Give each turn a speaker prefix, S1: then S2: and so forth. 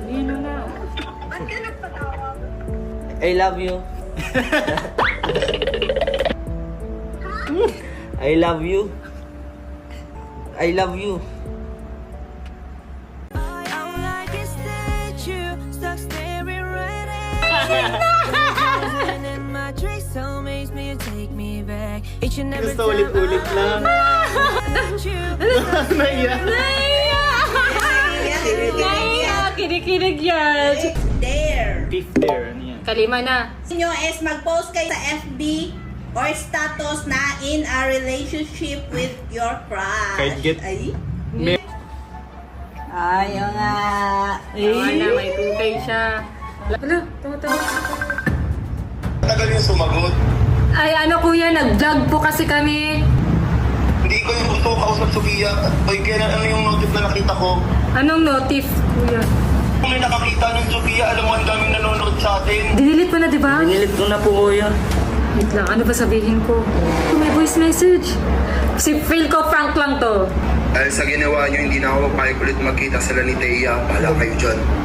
S1: Sabihin mo na.
S2: Ba't ka nagpatawag?
S3: I love you. I love you. I love you.
S4: Gusto ulit-ulit lang. Naiya.
S1: Kinikinig yan.
S2: There.
S4: Fifth there, ano yan?
S1: Kalima na.
S2: Nyo is mag-post kayo sa FB or status na in a relationship with your crush.
S4: Kahit get-
S2: Ay.
S4: May-
S2: Ayaw nga.
S1: Ayaw na, may tutay siya. Hala, tumatawa.
S5: Tagal yung sumagot.
S1: Ay, ano kuya, nag-vlog po kasi kami.
S5: Hindi ko yung gusto ko kausap Sofia. Oy, kaya ano yung notif na nakita ko?
S1: Anong notif, kuya?
S5: Kung may nakakita ng Sofia, alam mo ang daming nanonood sa atin.
S1: Dinilit mo na, di ba?
S3: Pinilit ko na po, kuya.
S1: Wait lang, ano ba sabihin ko? Oh, may voice message. Si feel ko frank lang to.
S5: Dahil sa ginawa nyo, hindi na ako papayag ulit magkita sila ni Thea. Bahala kayo dyan.